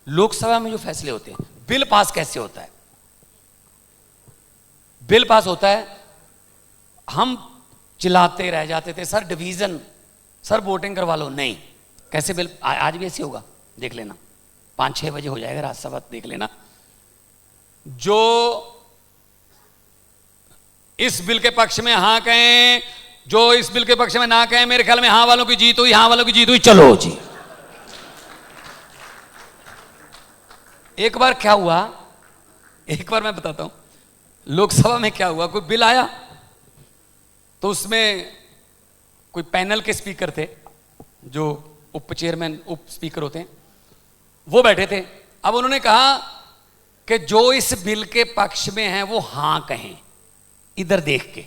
लोकसभा में जो फैसले होते हैं, बिल पास कैसे होता है? बिल पास होता है, हम चिल्लाते रह जाते थे, सर डिवीजन, सर वोटिंग करवा लो। नहीं, कैसे बिल आज भी ऐसे होगा, देख लेना 5-6 बजे हो जाएगा राज्यसभा, देख लेना। जो इस बिल के पक्ष में हाँ कहें, जो इस बिल के पक्ष में ना कहें, मेरे ख्याल में हाँ वालों की जीत हुई, हाँ वालों की जीत हुई, चलो जी। एक बार क्या हुआ, एक बार मैं बताता हूं, लोकसभा में क्या हुआ, कोई बिल आया तो उसमें कोई पैनल के स्पीकर थे, जो उप चेयरमैन उप स्पीकर होते हैं, वो बैठे थे। अब उन्होंने कहा कि जो इस बिल के पक्ष में है वो हां कहें, इधर देख के।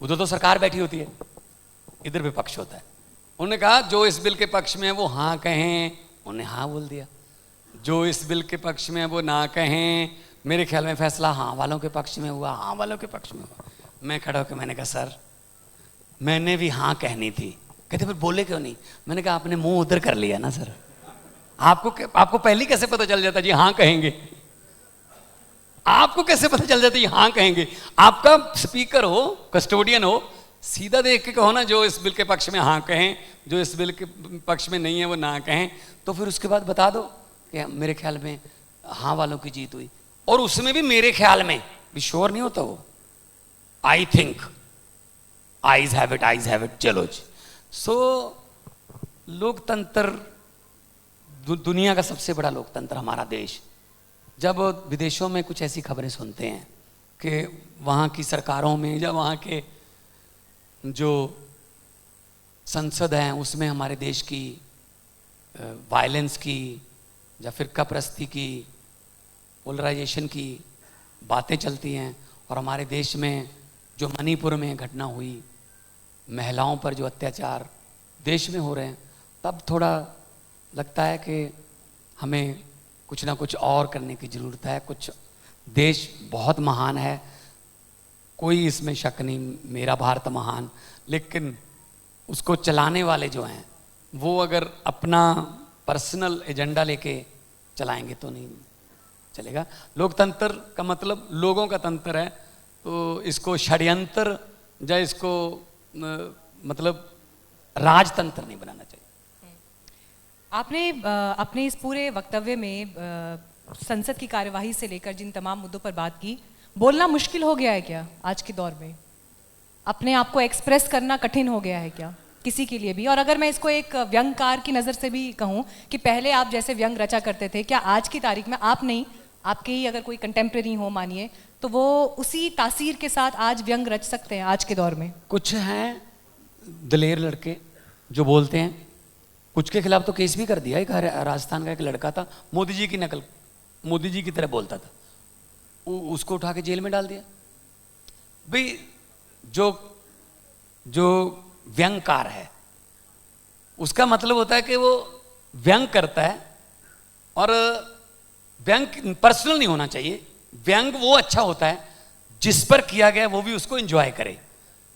उधर तो सरकार बैठी होती है, इधर विपक्ष होता है। उन्होंने कहा जो इस बिल के पक्ष में है वो हां कहें, उन्होंने हां बोल दिया। जो इस बिल के पक्ष में है वो ना कहें। मेरे ख्याल में फैसला हाँ वालों के पक्ष में हुआ, हाँ वालों के पक्ष में हुआ। मैं खड़ा होकर मैंने कहा सर मैंने भी हाँ कहनी थी। कहते फिर बोले क्यों नहीं? मैंने कहा आपने मुंह उधर कर लिया ना सर, आपको पहले कैसे पता चल जाता जी हाँ कहेंगे? आपको कैसे पता चल जाता जी हाँ कहेंगे? आपका स्पीकर हो, कस्टोडियन हो, सीधा देख के कहो ना जो इस बिल के पक्ष में हाँ कहें, जो इस बिल के पक्ष में नहीं है वो ना कहें। तो फिर उसके बाद बता दो कि मेरे ख्याल में हाँ वालों की जीत हुई, और उसमें भी मेरे ख्याल में भी श्योर नहीं होता वो, I think, eyes have it, चलो जी। सो लोकतंत्र, दुनिया का सबसे बड़ा लोकतंत्र हमारा देश। जब विदेशों में कुछ ऐसी खबरें सुनते हैं कि वहाँ की सरकारों में या वहाँ के जो संसद हैं उसमें हमारे देश की वायलेंस की या फिर कपरस्ती की, पोलराइजेशन की बातें चलती हैं, और हमारे देश में जो मणिपुर में घटना हुई, महिलाओं पर जो अत्याचार देश में हो रहे हैं, तब थोड़ा लगता है कि हमें कुछ ना कुछ और करने की ज़रूरत है। कुछ देश बहुत महान है, कोई इसमें शक नहीं, मेरा भारत महान, लेकिन उसको चलाने वाले जो हैं वो अगर अपना पर्सनल एजेंडा लेके चलाएंगे तो नहीं चलेगा। लोकतंत्र का मतलब लोगों का तंत्र है, तो इसको षड्यंत्र या इसको मतलब राजतंत्र नहीं बनाना चाहिए। आपने अपने इस पूरे वक्तव्य में संसद की कार्यवाही से लेकर जिन तमाम मुद्दों पर बात की, बोलना मुश्किल हो गया है क्या आज के दौर में? अपने आप को एक्सप्रेस करना कठिन हो गया है क्या किसी के लिए भी? और अगर मैं इसको एक व्यंगकार की नज़र से भी कहूँ कि पहले आप जैसे व्यंग रचा करते थे, क्या आज की तारीख में आप नहीं, आपके ही अगर कोई कंटेम्प्रेरी हो मानिए, तो वो उसी तासीर के साथ आज व्यंग रच सकते हैं आज के दौर में? कुछ हैं दलेर लड़के जो बोलते हैं, कुछ के खिलाफ तो केस भी कर दिया। एक राजस्थान का एक लड़का था, मोदी जी की नकल, मोदी जी की तरह बोलता था, उसको उठा के जेल में डाल दिया। भाई जो व्यंगकार है उसका मतलब होता है कि वो व्यंग करता है, और व्यंग पर्सनल नहीं होना चाहिए। व्यंग वो अच्छा होता है जिस पर किया गया वो भी उसको एंजॉय करे,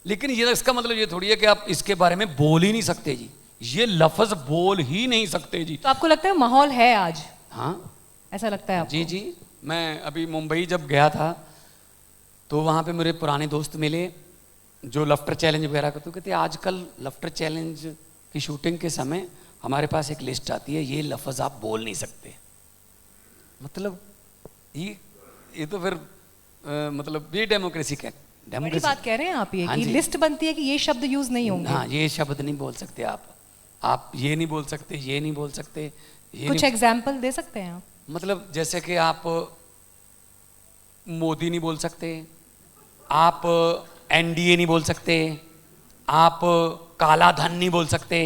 लेकिन ये इसका मतलब ये थोड़ी है कि आप इसके बारे में बोल ही नहीं सकते जी, ये लफ्ज बोल ही नहीं सकते जी। तो आपको लगता है माहौल है आज? हाँ, ऐसा लगता है आपको? जी जी। मैं अभी मुंबई जब गया था तो वहाँ पे मेरे पुराने दोस्त मिले जो लफ्टर चैलेंज वगैरह करते, कहते आजकल लफ्टर चैलेंज की शूटिंग के समय हमारे पास एक लिस्ट आती है, ये लफ्ज आप बोल नहीं सकते। मतलब ये तो फिर मतलब ये डेमोक्रेसी क्या, डेमोक्रेसी बात कह रहे हैं आप, ये हाँ कि लिस्ट बनती है कि ये शब्द यूज नहीं होंगे। हाँ, ये शब्द नहीं बोल सकते आप ये नहीं बोल सकते, ये नहीं बोल सकते, ये कुछ एग्जाम्पल दे सकते हैं आप? मतलब जैसे कि आप मोदी नहीं बोल सकते, आप एनडीए नहीं बोल सकते, आप काला धन नहीं बोल सकते,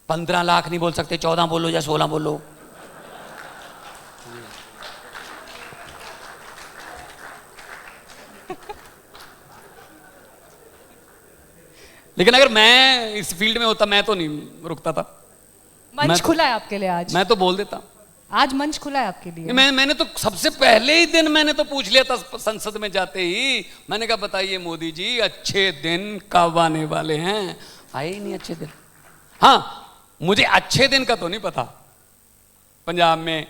15 लाख नहीं बोल सकते, 14 बोलो या 16 बोलो। लेकिन अगर मैं इस फील्ड में होता मैं तो नहीं रुकता था। मंच खुला है आपके लिए आज? मैं तो बोल देता। आज मंच खुला है आपके लिए? मैंने तो सबसे पहले ही दिन मैंने तो पूछ लिया था संसद में जाते ही, मैंने कहा बताइए मोदी जी अच्छे दिन कब आने वाले हैं? आए ही नहीं अच्छे दिन। हाँ, मुझे अच्छे दिन का तो नहीं पता, पंजाब में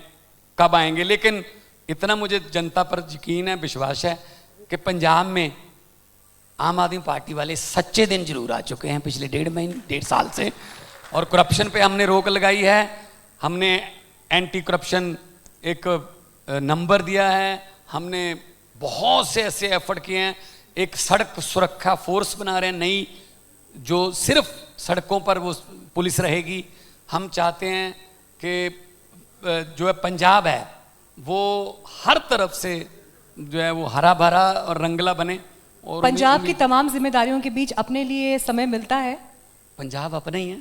कब आएंगे, लेकिन इतना मुझे जनता पर यकीन है, विश्वास है कि पंजाब में आम आदमी पार्टी वाले सच्चे दिन जरूर आ चुके हैं पिछले 1.5 साल से। और करप्शन पे हमने रोक लगाई है, हमने एंटी करप्शन एक नंबर दिया है, हमने बहुत से ऐसे एफर्ट किए हैं। एक सड़क सुरक्षा फोर्स बना रहे हैं नई, जो सिर्फ सड़कों पर वो पुलिस रहेगी। हम चाहते हैं कि जो है पंजाब है वो हर तरफ से जो है वो हरा भरा और रंगला बने। और पंजाब की तमाम जिम्मेदारियों के बीच अपने लिए समय मिलता है? पंजाब अपना ही है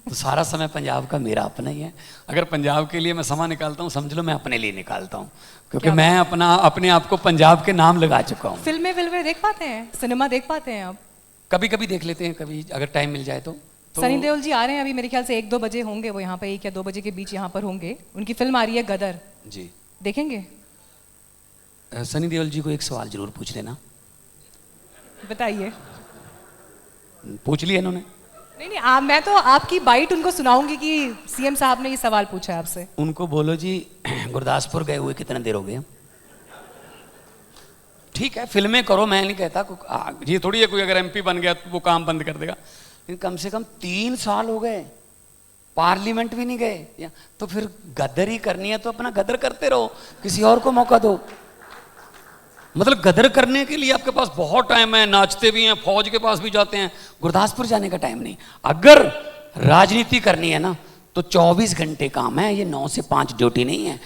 तो सारा समय पंजाब का मेरा अपना ही है। अगर पंजाब के लिए मैं समय निकालता हूँ, समझ लो मैं अपने लिए निकालता हूँ, क्योंकि मैं अपने आप को पंजाब के नाम लगा चुका हूँ। फिल्में देख पाते हैं, सिनेमा देख पाते हैं आप? कभी कभी देख लेते हैं, कभी अगर टाइम मिल जाए तो सनी देओल जी आ रहे हैं अभी, मेरे ख्याल से 1-2 बजे होंगे वो यहाँ पे, 1 या 2 बजे के बीच यहाँ पर होंगे। उनकी फिल्म आ रही है गदर जी, देखेंगे? सनी देओल जी को एक सवाल जरूर पूछ लेना। बताइए। पूछ लिया इन्होंने? नहीं, मैं तो आपकी बाइट उनको सुनाऊंगी कि सीएम साहब ने ये सवाल पूछा है आपसे। उनको बोलो जी गुरदासपुर गए हुए कितना देर हो गया। ठीक है, फिल्में करो, मैं नहीं कहता, ये थोड़ी है कोई अगर एमपी बन गया तो वो काम बंद कर देगा, लेकिन कम से कम 3 साल हो गए, पार्लियामेंट भी नहीं गए, तो फिर गदर ही करनी है तो अपना गदर करते रहो, किसी और को मौका दो। मतलब गदर करने के लिए आपके पास बहुत टाइम है, नाचते भी हैं, फौज के पास भी जाते हैं, गुरदासपुर जाने का टाइम नहीं। अगर राजनीति करनी है ना तो 24 घंटे काम है, ये 9 से 5 ड्यूटी नहीं है।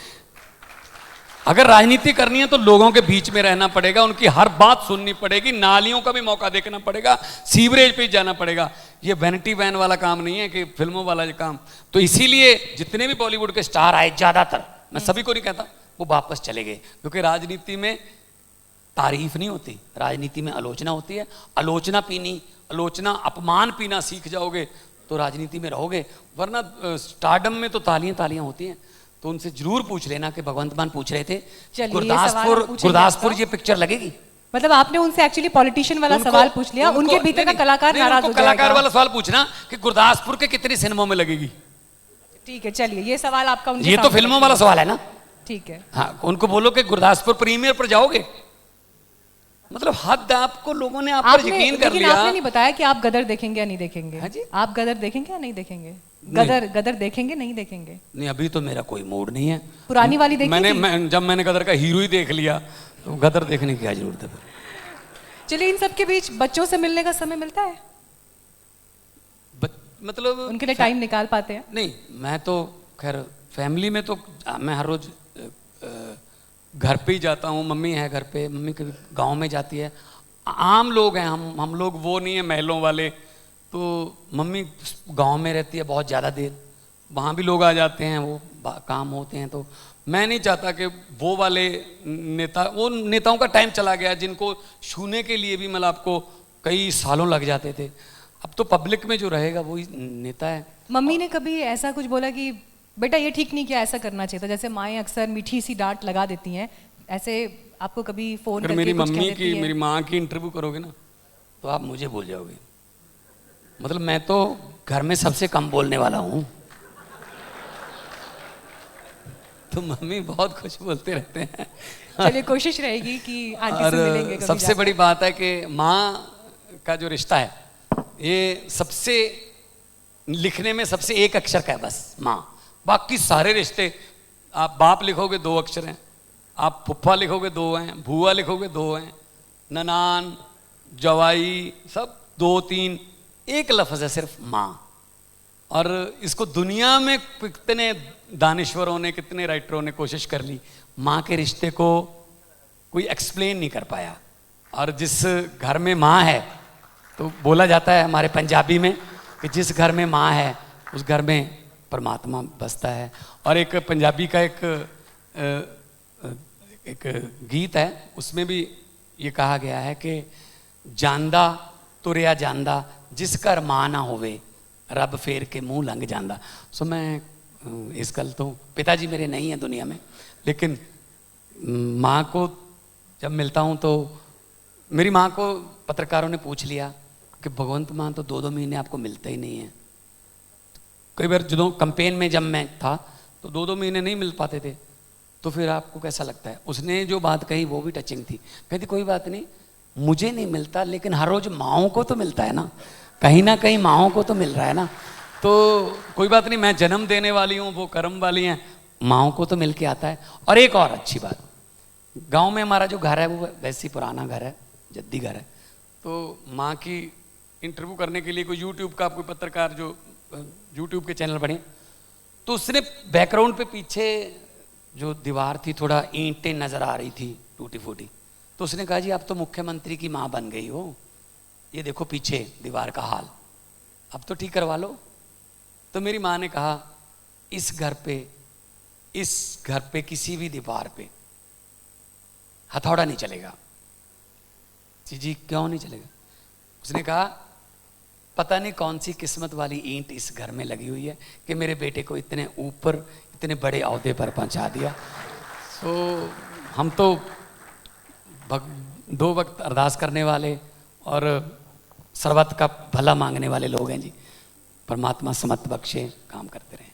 अगर राजनीति करनी है तो लोगों के बीच में रहना पड़ेगा, उनकी हर बात सुननी पड़ेगी, नालियों का भी मौका देखना पड़ेगा, सीवरेज पे जाना पड़ेगा। ये वैनिटी वैन वाला काम नहीं है कि फिल्मों वाला ये काम। तो इसीलिए जितने भी बॉलीवुड के स्टार आए, ज्यादातर, मैं सभी को नहीं कहता, वो वापस चले गए, क्योंकि राजनीति में तारीफ नहीं होती, राजनीति में आलोचना होती है। आलोचना अपमान पीना सीख जाओगे तो राजनीति में रहोगे, वरना स्टारडम में तो तालियां होती हैं। तो उनसे जरूर पूछ लेना कि भगवंत मान पूछ रहे थे गुरदासपुर ये पिक्चर लगेगी। मतलब आपने उनसे एक्चुअली पॉलिटिशियन वाला सवाल पूछ लिया, उनके भीतर का कलाकार नाराज हो जाएगा। कलाकार वाला सवाल पूछना कि गुरदासपुर के कितनी सिनेमा में लगेगी। ठीक है, चलिए ये सवाल आपका उनके ये तो फिल्मों वाला सवाल है ना। ठीक है, हाँ, उनको बोलो कि गुरदासपुर प्रीमियर पर जाओगे। मतलब हद आपको लोगों ने आप पर यकीन कर लिया। आपने नहीं बताया कि आप गदर देखेंगे या नहीं देखेंगे। हाँ जी? आप गदर देखेंगे या नहीं देखेंगे? गदर देखेंगे नहीं देखेंगे? नहीं, अभी तो मेरा कोई मूड नहीं है। पुरानी वाली देखी थी? जब मैंने गदर का हीरो ही देख लिया तो गदर देखने की क्या जरूरत है फिर। चलिए, इन सब के बीच बच्चों से मिलने का समय मिलता है? मतलब उनके लिए टाइम निकाल पाते हैं? नहीं, मैं तो खैर फैमिली में तो मैं हर रोज घर पे ही जाता हूँ। मम्मी है घर पे, मम्मी कभी गांव में जाती है। आम लोग हैं हम लोग, वो नहीं है महलों वाले। तो मम्मी गांव में रहती है बहुत ज़्यादा देर, वहाँ भी लोग आ जाते हैं, वो काम होते हैं। तो मैं नहीं चाहता कि वो वाले नेताओं का टाइम चला गया जिनको छूने के लिए भी मतलब आपको कई सालों लग जाते थे। अब तो पब्लिक में जो रहेगा वही नेता है। मम्मी ने कभी ऐसा कुछ बोला कि बेटा ये ठीक नहीं किया, ऐसा करना चाहिए था? जैसे माएँ अक्सर मीठी सी डांट लगा देती हैं, ऐसे आपको कभी फोन करके मेरी मम्मी की, मेरी माँ की इंटरव्यू करोगे ना तो आप मुझे भूल जाओगे। मतलब मैं तो घर में सबसे कम बोलने वाला हूँ, तो मम्मी बहुत कुछ बोलते रहते हैं। चलिए, कोशिश रहेगी कि आंटी से मिलेंगे कभी। सबसे बड़ी बात है कि माँ का जो रिश्ता है, ये सबसे लिखने में सबसे एक अक्षर का है बस, माँ। बाकी सारे रिश्ते आप बाप लिखोगे 2 अक्षर हैं, आप फुफ्फा लिखोगे 2 हैं, भूआ लिखोगे 2 हैं, ननान, जवाई, सब 2-3, एक लफ्ज़ है सिर्फ माँ। और इसको दुनिया में कितने दानिश्वरों ने, कितने राइटरों ने कोशिश कर ली, माँ के रिश्ते को कोई एक्सप्लेन नहीं कर पाया। और जिस घर में माँ है, तो बोला जाता है हमारे पंजाबी में कि जिस घर में माँ है उस घर में परमात्मा बसता है। और एक पंजाबी का एक गीत है, उसमें भी ये कहा गया है कि ਜਾਂਦਾ तुरिया ਜਾਂਦਾ जिस घर माँ ना होवे रब फेर के मुंह लंघ ਜਾਂਦਾ। सो मैं इस गल तो, पिताजी मेरे नहीं हैं दुनिया में, लेकिन माँ को जब मिलता हूँ तो मेरी माँ को पत्रकारों ने पूछ लिया कि भगवंत मान तो 2-2 महीने आपको मिलते ही नहीं है। कई बार जो कैंपेन में जब मैं था तो 2-2 महीने नहीं मिल पाते थे, तो फिर आपको कैसा लगता है? उसने जो बात कही वो भी टचिंग थी। कहती कोई बात नहीं, मुझे नहीं मिलता लेकिन हर रोज माओं को तो मिलता है ना, कहीं ना कहीं माओं को तो मिल रहा है ना, तो कोई बात नहीं, मैं जन्म देने वाली हूँ, वो कर्म वाली हैं, माओं को तो मिल के आता है। और एक और अच्छी बात, गांव में हमारा जो घर है वो वैसे ही पुराना घर है, जद्दी घर है, तो माँ की इंटरव्यू करने के लिए कोई यूट्यूब का कोई पत्रकार जो यूट्यूब के चैनल बने, तो उसने बैकग्राउंड पे पीछे जो दीवार थी थोड़ा ईंटें नजर आ रही थी टूटी फूटी, तो उसने कहा जी आप तो मुख्यमंत्री की माँ बन गई हो, ये देखो पीछे दीवार का हाल, अब तो ठीक करवा लो। तो मेरी माँ ने कहा इस घर पे किसी भी दीवार पे हथौड़ा नहीं चलेगा। जी क्यों नहीं चलेगा? उसने कहा पता नहीं कौन सी किस्मत वाली ईंट इस घर में लगी हुई है कि मेरे बेटे को इतने ऊपर इतने बड़े ओहदे पर पहुंचा दिया। तो हम तो 2 वक्त अरदास करने वाले और सर्वत का भला मांगने वाले लोग हैं जी, परमात्मा समत बख्शे, काम करते रहें।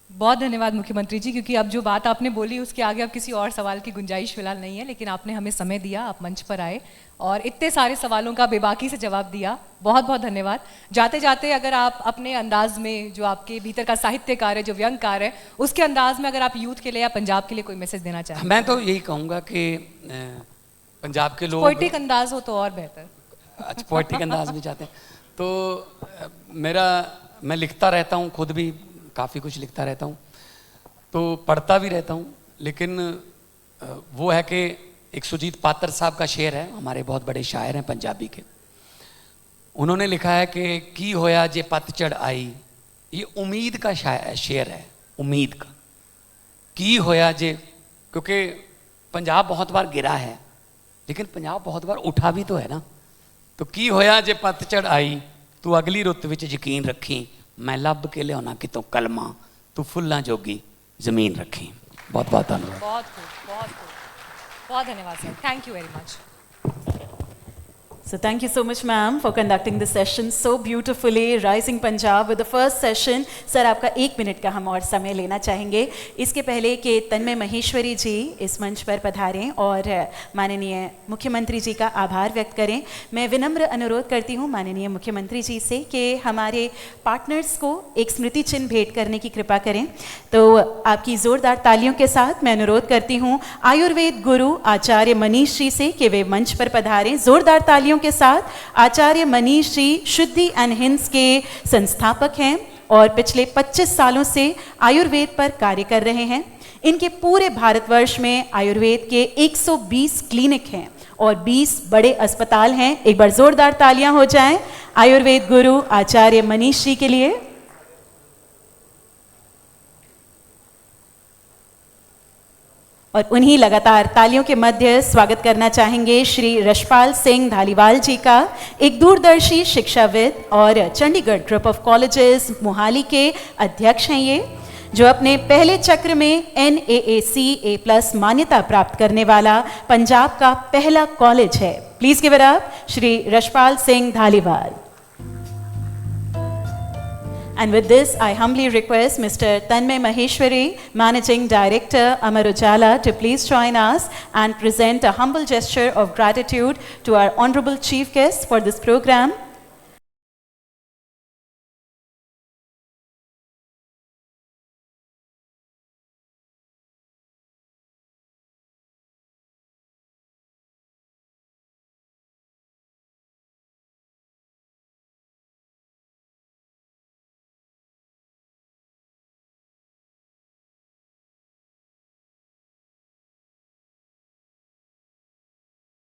बहुत धन्यवाद मुख्यमंत्री जी, क्योंकि अब जो बात आपने बोली उसके आगे अब किसी और सवाल की गुंजाइश फिलहाल नहीं है, लेकिन आपने हमें समय दिया, आप मंच पर आए और इतने सारे सवालों का बेबाकी से जवाब दिया, बहुत बहुत धन्यवाद। जाते जाते अगर आप अपने अंदाज में जो आपके भीतर का साहित्यकार है, जो व्यंगकार है, उसके अंदाज में अगर आप यूथ के लिए या पंजाब के लिए कोई मैसेज देना चाहें। मैं तो यही कहूँगा कि पंजाब के लोग पोएटिक अंदाज हो तो और बेहतर। अच्छा, पोएटिक अंदाज में चाहते हैं तो मैं लिखता रहता हूँ, खुद भी काफ़ी कुछ लिखता रहता हूँ, तो पढ़ता भी रहता हूँ, लेकिन वो है कि एक सुजीत पात्र साहब का शेर है, हमारे बहुत बड़े शायर हैं पंजाबी के, उन्होंने लिखा है कि की होया जे पतझड़ आई, ये उम्मीद का शेर है, उम्मीद का। की होया जे, क्योंकि पंजाब बहुत बार गिरा है लेकिन पंजाब बहुत बार उठा भी तो है ना, तो की होया जे पतझड़ आई, तू अगली रुत विच यकीन रखी, मैं लब के लिया कितों कलमा, तू फुल्लां जोगी जमीन रखी। बहुत बहुत धन्यवाद। बहुत धन्यवाद sir, thank you very much. So thank you so much ma'am for conducting the session so beautifully, Rising Punjab with the first session। Sir आपका 1 मिनट का हम और समय लेना चाहेंगे, इसके पहले कि तन्मय महेश्वरी जी इस मंच पर पधारें और माननीय मुख्यमंत्री जी का आभार व्यक्त करें। मैं विनम्र अनुरोध करती हूँ माननीय मुख्यमंत्री जी से कि हमारे पार्टनर्स को एक स्मृति चिन्ह भेंट करने की कृपा करें। तो आपकी ज़ोरदार तालियों के साथ मैं अनुरोध करती हूँ आयुर्वेद गुरु आचार्य मनीष जी से कि वे मंच पर पधारें। ज़ोरदार तालियों के साथ। आचार्य मनीष जी शुद्धि एंड हिंस के संस्थापक हैं और पिछले 25 सालों से आयुर्वेद पर कार्य कर रहे हैं। इनके पूरे भारतवर्ष में आयुर्वेद के 120 क्लिनिक हैं और 20 बड़े अस्पताल हैं। एक बार जोरदार तालियां हो जाएं आयुर्वेद गुरु आचार्य मनीष जी के लिए। और उन्हीं लगातार तालियों के मध्य स्वागत करना चाहेंगे श्री रशपाल सिंह धालीवाल जी का। एक दूरदर्शी शिक्षाविद और Chandigarh group of colleges Mohali के अध्यक्ष हैं ये, जो अपने पहले चक्र में NAAC+ मान्यता प्राप्त करने वाला पंजाब का पहला कॉलेज है। Please give it up Shri Rashpal Singh Dhaliwal. And with this, I humbly request Mr. Tanmay Maheshwari, Managing Director, Amar Ujala, to please join us and present a humble gesture of gratitude to our honorable chief guest for this program.